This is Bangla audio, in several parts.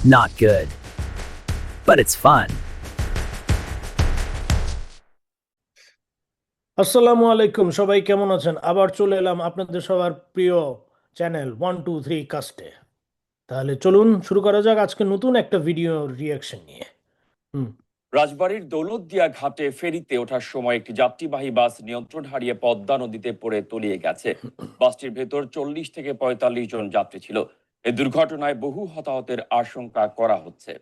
Not good, but it's fun. আসসালামু আলাইকুম, সবাই কেমন আছেন? আবার চলে এলাম আপনাদের সবার প্রিয় চ্যানেল 123 কাস্টে। তাহলে চলুন শুরু করা যাক আজকে নতুন একটা ভিডিও রিয়াকশন নিয়ে। হুম। রাজবাড়ীর দৌলতদিয়া ঘাটে ফেরিতে ওঠার সময় একটি যাত্রীবাহী বাস নিয়ন্ত্রণ হারিয়ে পদ্মা নদীতে পড়ে তলিয়ে গেছে। বাসটির ভেতর 40 থেকে 45 জন যাত্রী ছিল। এই দুর্ঘটনায় বহু হতাহতের আশঙ্কা করা হচ্ছে।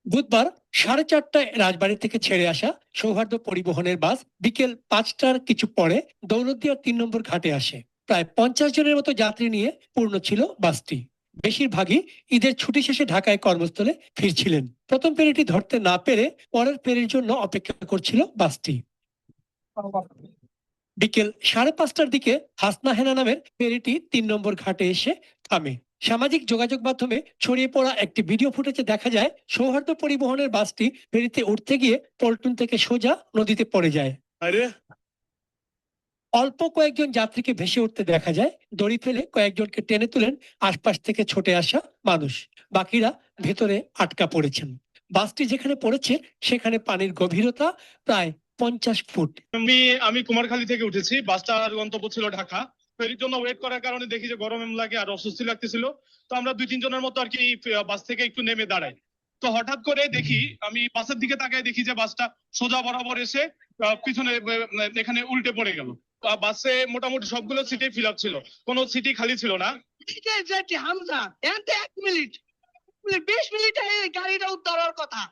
বুধবার 4:30টায় রাজবাড়ী থেকে ছেড়ে আসা সৌহার্দ্য পরিবহনের বাস বিকেল 5টার কিছু পরে দৌলতদিয়ার 3 নম্বর ঘাটে আসে। প্রায় 50 জনের মতো যাত্রী নিয়ে পূর্ণ ছিল বাসটি। বেশিরভাগই ঈদের ছুটি শেষে ঢাকায় কর্মস্থলে ফিরছিলেন। প্রথম ফেরিটি ধরতে না পেরে পরের ফেরির জন্য অপেক্ষা করছিল বাসটি। বিকেল 5:30টার দিকে হাসনা হেনা নামের ফেরিটি 3 নম্বর ঘাটে এসে থামে। সামাজিক যোগাযোগ মাধ্যমে ছড়িয়ে পড়া একটি ভিডিও ফুটেজে দেখা যায় সৌহার্দ্য পরিবহনের বাসটি ফেরিতে উঠতে গিয়ে পল্টন থেকে সোজা নদীতে পড়ে যায়। অল্প কয়েকজন যাত্রীকে ভেসে উঠতে দেখা যায়। দড়ি ফেলে কয়েকজনকে টেনে তুলেন আশপাশ থেকে ছুটে আসা মানুষ। বাকিরা ভেতরে আটকা পড়েছেন। বাসটি যেখানে পড়েছে সেখানে পানির গভীরতা প্রায় 50 ফুট। আমি কুমারখালী থেকে উঠেছি। বাসটার গন্তব্য ছিল ঢাকা। ফেরির জন্য ওয়েট করার কারণে দেখি যে গরম লাগে আর অস্বস্তি লাগতেছিল। তো আমরা 2-3 জনের মতো আর কি বাস থেকে একটু নেমে দাঁড়াই। তো হঠাৎ করে দেখি, আমি বাসের দিকে তাকায় দেখি যে বাসটা সোজা বরাবর এসে পিছনে এখানে উল্টে পড়ে গেল। বাসে মোটামুটি সবগুলো সিটে ফিল আপ ছিল, কোনো সিটই খালি ছিল না। হামজা, 1 মিনিট 20 মিনিটে গাড়িটা উদ্ধার হওয়ার কথা।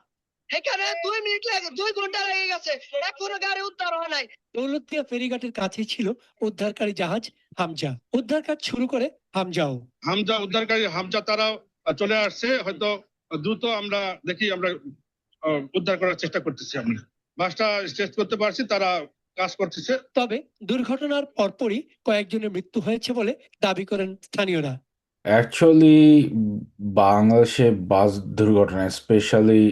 এখানে 2 মিনিট লাগে, 2 ঘন্টা লেগে গেছে, এখনো গাড়ি উদ্ধার হয় নাই। দৌলতদিয়া ফেরিঘাটের কাছেই ছিল উদ্ধারকারী জাহাজ হামজা। উদ্ধার কাজ শুরু করে হামজাও। হামজা উদ্ধারকারী হামজা তারা চলে আসছে, হয়তো দ্রুত আমরা উদ্ধার করার চেষ্টা করতেছি। আমরা বাসটা স্টেজ করতে পারছি, তারা কাজ করতেছে। তবে দুর্ঘটনার পরপরই কয়েকজনের মৃত্যু হয়েছে বলে দাবি করেন স্থানীয়রা। অ্যাকচুয়ালি বাংলাদেশে বাস দুর্ঘটনা, স্পেশালি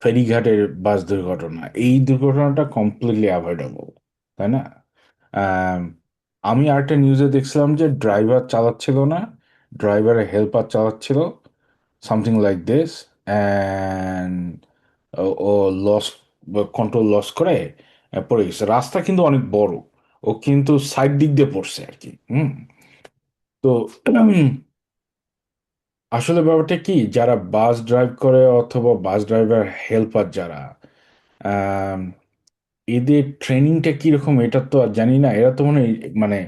ফেরিঘাটের বাস দুর্ঘটনা, এই দুর্ঘটনাটা কমপ্লিটলি অ্যাভয়েডেবল, তাই না? আম, আমি আরেকটা নিউজে দেখছিলাম যে ড্রাইভার চালাচ্ছিল না, ড্রাইভারের হেল্পার চালাচ্ছিল, সামথিং লাইক দিস, অ্যান্ড ও লস কন্ট্রোল লস করে পড়ে গেছে। রাস্তা কিন্তু অনেক বড়, ও কিন্তু সাইড দিক দিয়ে পড়ছে আর কি। তো আসলে ব্যাপারটা কি, যারা বাস ড্রাইভ করে অথবা বাস ড্রাইভার হেল্পার যারা, আম, এদের ট্রেনিংটা কিরকম এটা তো আর জানি না। এরা তো মানে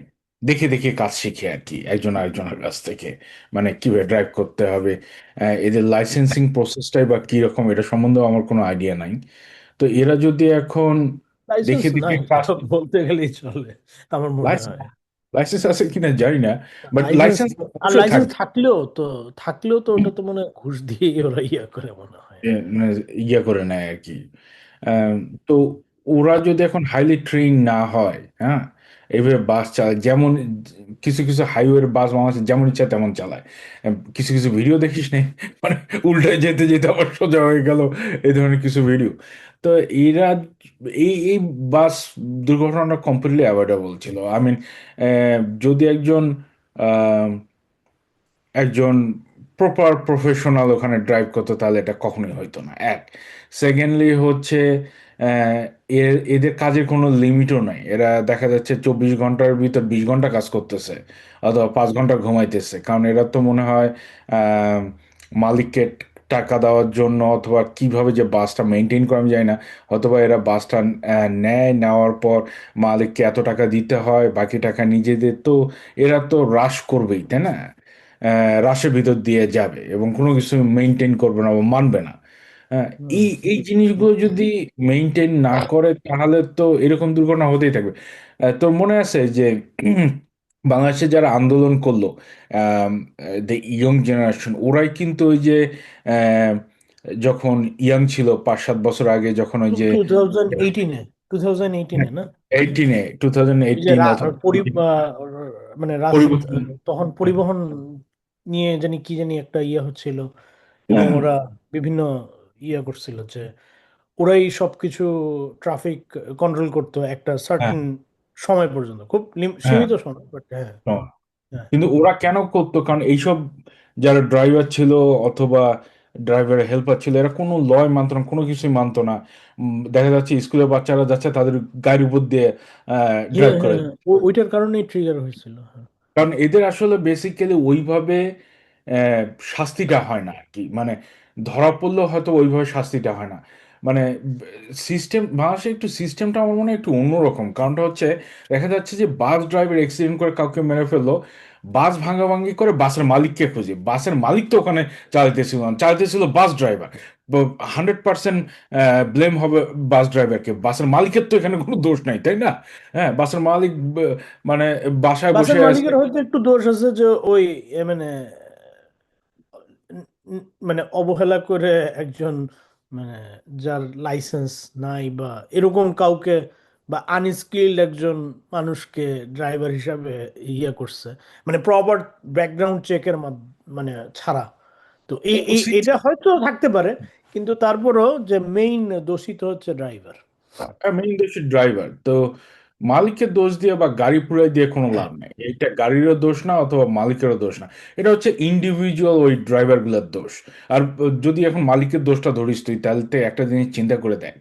দেখে দেখে কাজ শিখে আর কি, একজন আরেকজনের কাছ থেকে, মানে কিভাবে ড্রাইভ করতে হবে। এদের লাইসেন্সিং প্রসেসটাই বা কিরকম এটা সম্বন্ধেও আমার কোনো আইডিয়া নাই। তো এরা যদি এখন লাইসেন্স দেখে দেখে নাই কাজ, বলতে গেলেই চলে আমার মনে হয়। লাইসেন্স আছে কিনা জানি না, বাট লাইসেন্স, লাইসেন্স আর অবশ্যই লাইসেন্স থাকবে। থাকলেও তো ওটা তো মনে হয় ঘুষ দিয়ে ওরা ইয়া করে মনে হয়। মানে ইয়ে করে নেয় আর কি। আম, তো ওরা যদি এখন হাইলি ট্রেন না হয়, হ্যাঁ, এইভাবে বাস চালায়, যেমন কিছু কিছু হাইওয়ের বাস বাংলাদেশে যেমন ইচ্ছা তেমন চালায়। কিছু কিছু ভিডিও দেখিস নেই, মানে উল্টায় যেতে যেতে আবার সোজা হয়ে গেল, এই ধরনের কিছু ভিডিও। তো এরা এই বাস দুর্ঘটনাটা কমপ্লিটলি অ্যাভয়েডেবল ছিল। আই মিন, যদি একজন একজন প্রপার প্রফেশনাল ওখানে ড্রাইভ করতো তাহলে এটা কখনোই হইতো না। এক, সেকেন্ডলি হচ্ছে আহ, এদের কাজের কোনো লিমিটও নাই। এরা দেখা যাচ্ছে 24 ঘন্টার ভিতর 20 ঘন্টা কাজ করতেছে, অথবা 5 ঘন্টা ঘুমাইতেছে, কারণ এরা তো মনে হয় আহ, মালিককে টাকা দেওয়ার জন্য, অথবা কিভাবে যে বাসটা মেনটেন করে আমি জানি না, অথবা এরা বাসটা নেওয়ার পর মালিককে এত টাকা দিতে হয়, বাকি টাকা নিজেদের। তো এরা তো রাশ করবেই, তাই না? রাশের ভিতর দিয়ে যাবে এবং কোনো কিছু মেনটেন করবে না বা মানবে না। হ্যাঁ, হুম। এই জিনিসগুলো যদি মেনটেন না করে তাহলে তো এরকম দুর্ঘটনা হতেই থাকবে। তোর মনে আছে যে বাংলাদেশে যারা আন্দোলন করলো, দ্য ইয়ং জেনারেশন, ওরাই কিন্তু ওই যে আহ, যখন ইয়াং ছিল 5-7 বছর আগে, যখন ওই যে 2018-এ 2018-এ না? 18-এ, টু এই যে 2018 অথবা মানে পরিবর্তন। তখন পরিবহন নিয়ে জানি কি জানি একটা ইয়ে হচ্ছিল, এবং ওরা বিভিন্ন ইয়ে করছিল যে ওরাই সবকিছু ট্রাফিক কন্ট্রোল করতো একটা হ্যাঁ, সার্টেন সময় পর্যন্ত, খুব হ্যাঁ, সীমিত সময়, বাট হ্যাঁ। হ্যাঁ কিন্তু ওরা কেন করতো? কারণ এইসব যারা ড্রাইভার ছিল অথবা ড্রাইভারের হেল্পার ছিল, এরা কোনো লয় মানতো না, কোনো কিছুই মানতো না। দেখা যাচ্ছে স্কুলের বাচ্চারা যাচ্ছে, তাদের গাড়ির উপর দিয়ে হ্যাঁ ড্রাইভ করে। হ্যাঁ হ্যাঁ, ওইটার কারণেই ট্রিগার হয়েছিল। হ্যাঁ কারণ এদের আসলে বেসিক্যালি ওইভাবে আহ, শাস্তিটা হয় না আর কি, মানে ধরা পড়লেও হয়তো ওইভাবে শাস্তিটা হয় না। মানে সিস্টেম বাংলাদেশে একটু সিস্টেমটা আমার মনে হয় একটু অন্যরকম। কারণটা হচ্ছে, দেখা যাচ্ছে যে বাস ড্রাইভার অ্যাক্সিডেন্ট করে কাউকে মেরে ফেললো, বাস ভাঙাভাঙি করে বাসের মালিককে খুঁজে, বাসের মালিক তো ওখানে চালাইতেছিল না, চালাইতেছিল বাস ড্রাইভার। 100% ব্লেম হবে বাস ড্রাইভারকে, বাসের মালিকের তো এখানে কোনো দোষ নাই, তাই না? হ্যাঁ, বাসের মালিক মানে বাসায় বাসের বসে আছে। মালিকের হয়তো একটু দোষ আছে যে ওই মানে মানে অবহেলা করে একজন, মানে যার লাইসেন্স নাই বা এরকম কাউকে, বা আনস্কিল্ড একজন মানুষকে ড্রাইভার হিসাবে ইয়ে করছে, মানে প্রপার ব্যাকগ্রাউন্ড চেকের মানে ছাড়া। তো এটা হয়তো থাকতে পারে, কিন্তু তারপরও যে মেইন দোষী তো হচ্ছে ড্রাইভার। মেইন দোষী ড্রাইভার তো, মালিকের দোষ দিয়ে বা গাড়ি পুরাই দিয়ে কোনো লাভ নেই। এটা গাড়িরও দোষ না অথবা মালিকেরও দোষ না, এটা হচ্ছে ইন্ডিভিজুয়াল ওই ড্রাইভারগুলোর দোষ। আর যদি এখন মালিকের দোষটা ধরিস তুই, তাহলে তো একটা জিনিস চিন্তা করে দেখ,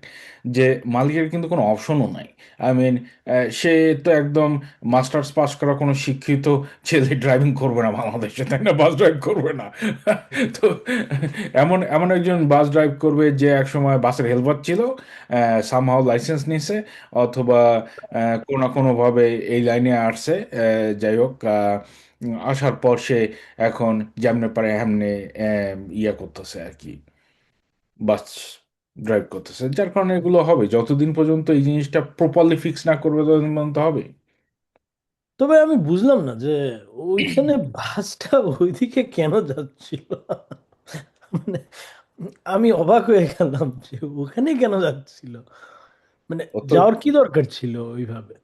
যে মালিকের কিন্তু কোনো অপশনও নাই। আই মিন, সে তো একদম মাস্টার্স পাস করা কোনো শিক্ষিত ছেলে ড্রাইভিং করবে না বাংলাদেশে, তাই না? বাস ড্রাইভ করবে না। তো এমন এমন একজন বাস ড্রাইভ করবে যে একসময় বাসের হেলপার ছিল, সামহাও লাইসেন্স নিছে, অথবা কোনো না কোনোভাবে এই লাইনে আসছে। যাই হোক, আসার পর সে এখন যেমনে পারে এমনি ইয়ে করতেছে আর কি, বাস ড্রাইভ করতেছে। যার কারণে এগুলো হবে, যতদিন পর্যন্ত এই জিনিসটা প্রপারলি ফিক্স না করবে ততদিন পর্যন্ত হবে। তবে আমি বুঝলাম না যে ওইখানে বাসটা ওইদিকে কেন যাচ্ছিল। মানে আমি অবাক হয়ে গেলাম যে ওখানে কেন যাচ্ছিল, মানে ও তো যাওয়ার কি দরকার ছিল ওইভাবে।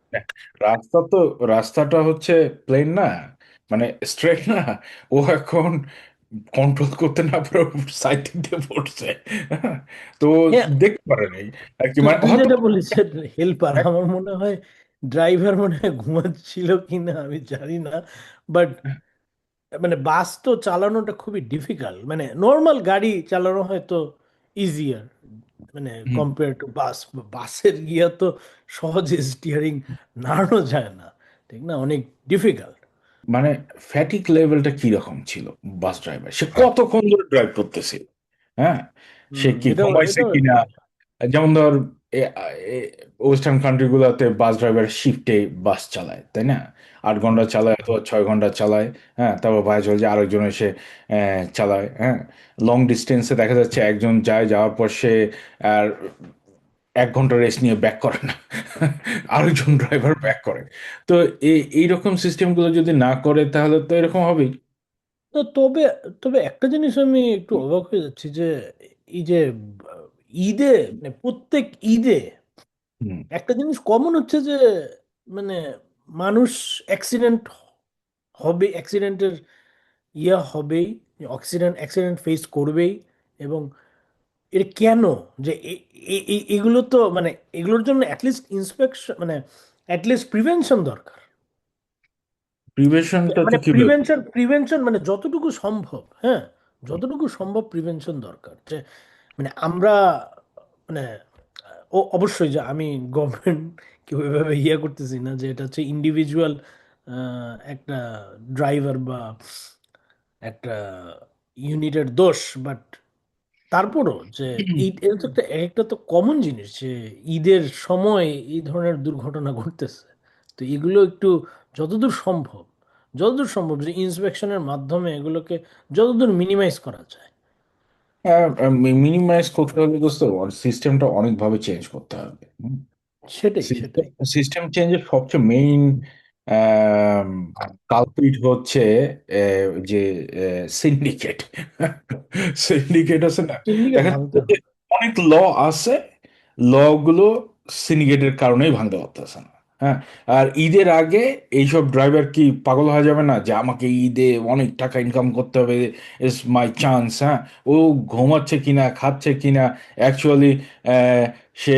রাস্তা তো, রাস্তাটা হচ্ছে প্লেন না, মানে স্ট্রেট না। ও এখন কন্ট্রোল করতে না পারে সাইড দিয়ে পড়ছে। তো হ্যাঁ, দেখতে পারে নাই আর কি, তুই মানে তুই হয়তো যেটা বলিস হেল্পার, আমার মনে হয় ড্রাইভার মনে হয় ঘুমাচ্ছিল কিনা আমি জানি না, বাট মানে বাস তো চালানোটা খুবই ডিফিকাল্ট, মানে নর্মাল গাড়ি চালানো হয়তো ইজিয়ার, মানে হুম, কম্পেয়ার টু বাস। বাসের গিয়া তো সহজে স্টিয়ারিং নাড়ানো যায় না, ঠিক না, অনেক ডিফিকাল্ট। মানে ফ্যাটিক লেভেলটা কি রকম ছিল বাস ড্রাইভার, সে কতক্ষণ ধরে ড্রাইভ করতেছিল? হ্যাঁ, সে হুম, কি এটাও ঘুমাইছে এটাও কিনা? একটা। যেমন ধর, ওয়েস্টার্ন কান্ট্রি গুলোতে বাস ড্রাইভার শিফটে বাস চালায়, তাই না? 8 ঘন্টা চালায় অথবা 6 ঘন্টা চালায়। হ্যাঁ, তারপর ভাই চলে যায়, আরেকজন এসে চালায়। হ্যাঁ, লং ডিস্টেন্সে দেখা যাচ্ছে একজন যায়, যাওয়ার পর সে আর 1 ঘন্টা রেস্ট নিয়ে ব্যাক করে না, আরেকজন ড্রাইভার ব্যাক করে। তো এইরকম সিস্টেমগুলো যদি না করে তাহলে তো এরকম হবেই। তো তবে তবে একটা জিনিস আমি একটু অবাক হয়ে যাচ্ছি যে এই যে ঈদে, মানে প্রত্যেক ঈদে হুম। একটা জিনিস কমন হচ্ছে যে মানে মানুষ অ্যাক্সিডেন্ট হবে, অ্যাক্সিডেন্টের হবেই, অ্যাক্সিডেন্ট অ্যাক্সিডেন্ট ফেস করবেই। এবং এটা কেন, যে এগুলো তো মানে এগুলোর জন্য অ্যাটলিস্ট ইন্সপেকশন, মানে অ্যাটলিস্ট প্রিভেনশন দরকার। প্রিভেনশনটা তো মানে কি? প্রিভেনশন মানে যতটুকু সম্ভব, হ্যাঁ, যতটুকু সম্ভব প্রিভেনশন দরকার। যে মানে আমরা মানে ও অবশ্যই যে আমি গভর্নমেন্ট কেউ এভাবে করতেছি না যে এটা হচ্ছে ইন্ডিভিজুয়াল একটা ড্রাইভার বা একটা ইউনিটের দোষ, বাট তারপরও যে এটা তো একটা একটা তো কমন জিনিস যে ঈদের সময় এই ধরনের দুর্ঘটনা ঘটতেছে। তো এগুলো একটু যতদূর সম্ভব, যতদূর সম্ভব যে ইন্সপেকশনের মাধ্যমে এগুলোকে যতদূর মিনিমাইজ করা যায়। মিনিমাইজ করতে হলে দোস্ত সিস্টেমটা অনেকভাবে চেঞ্জ করতে হবে। সেটাই সিস্টেম সেটাই। সিস্টেম চেঞ্জের সবচেয়ে মেইন কালপ্রিট হচ্ছে যে সিন্ডিকেট। সিন্ডিকেট আছে না? সিন্ডিকেট দেখা ভাঙতে যাচ্ছে যে হবে। অনেক ল আছে, ল গুলো সিন্ডিকেটের কারণেই ভাঙতে পারতেছে না। হ্যাঁ, আর ঈদের আগে এইসব ড্রাইভার কি পাগল হয়ে যাবে না যে আমাকে ঈদে অনেক টাকা ইনকাম করতে হবে, ইস মাই চান্স। হ্যাঁ, ও ঘুমাচ্ছে কিনা, খাচ্ছে কিনা, অ্যাকচুয়ালি সে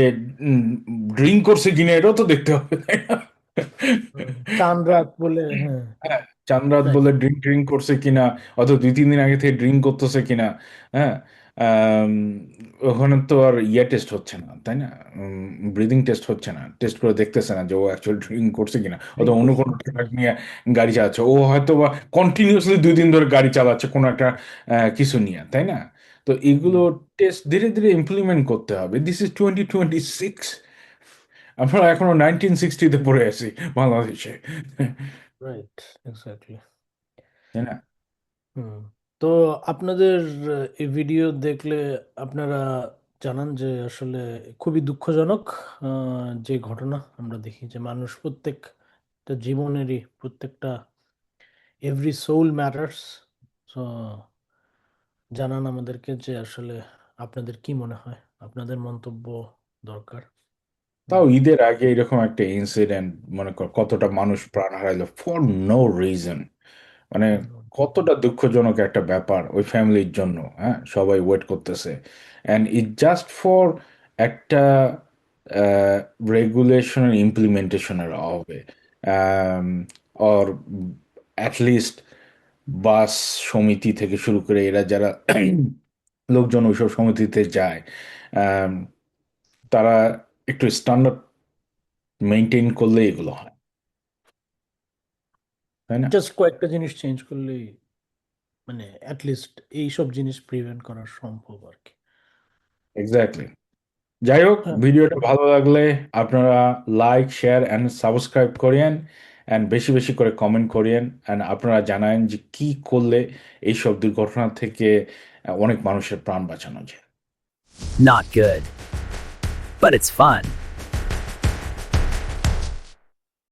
ড্রিঙ্ক করছে কিনা, এটাও তো দেখতে হবে, তাই না? চান রাত বলে, হ্যাঁ। হ্যাঁ, চাঁদরাত Right. বলে ড্রিঙ্ক করছে কিনা, অথবা 2-3 দিন আগে থেকে ড্রিঙ্ক করতেছে কিনা। হ্যাঁ, আম, ওখানে তো আর টেস্ট হচ্ছে না, তাই না? ব্রিদিং টেস্ট হচ্ছে না, টেস্ট করে দেখতেছে না যে ও অ্যাকচুয়ালি ড্রিঙ্ক করছে কিনা, অথবা অন্য কোনো ট্রাক নিয়ে গাড়ি চালাচ্ছে। ও হয়তো বা কন্টিনিউয়াসলি 2 দিন ধরে গাড়ি চালাচ্ছে কোনো একটা কিছু নিয়ে, তাই না? তো এগুলো টেস্ট ধীরে ধীরে ইমপ্লিমেন্ট করতে হবে। This is 2026। আমরা এখনো 1960-তে পড়ে আছি বাংলাদেশে, রাইট, এক্স্যাক্টলি। তাই না? হুম। তো আপনাদের এই ভিডিও দেখলে আপনারা জানান যে আসলে খুবই দুঃখজনক যে ঘটনা আমরা দেখি, যে মানুষ প্রত্যেকটা জীবনেরই প্রত্যেকটা এভরি সোল ম্যাটার্স। সো জানান আমাদেরকে যে আসলে আপনাদের কি মনে হয়, আপনাদের মন্তব্য দরকার। তাও ঈদের আগে এরকম একটা ইনসিডেন্ট, মনে কর কতটা মানুষ প্রাণ হারাইলো ফর নো রিজন। মানে কতটা দুঃখজনক একটা ব্যাপার ওই ফ্যামিলির জন্য। হ্যাঁ, সবাই ওয়েট করতেছে, অ্যান্ড ইট জাস্ট ফর একটা রেগুলেশনের ইমপ্লিমেন্টেশনের হবে, অর অ্যাটলিস্ট বাস সমিতি থেকে শুরু করে এরা যারা লোকজন ওইসব সমিতিতে যায়, আম, তারা একটু স্ট্যান্ডার্ড মেনটেন করলে এগুলো হয়, তাই না? জাস্ট কয়েকটা জিনিস চেঞ্জ করলেই মানে অ্যাটলিস্ট এইসব জিনিস প্রিভেন্ট করা সম্ভব আর কি। এক্স্যাক্টলি। যাই হোক, হ্যাঁ, ভিডিওটা ভালো লাগলে আপনারা লাইক, শেয়ার অ্যান্ড সাবস্ক্রাইব করিয়েন, অ্যান্ড বেশি বেশি করে কমেন্ট করিয়েন, অ্যান্ড আপনারা জানান যে কি করলে এইসব দুর্ঘটনা থেকে অনেক মানুষের প্রাণ বাঁচানো যায়। Not good, but it's fun.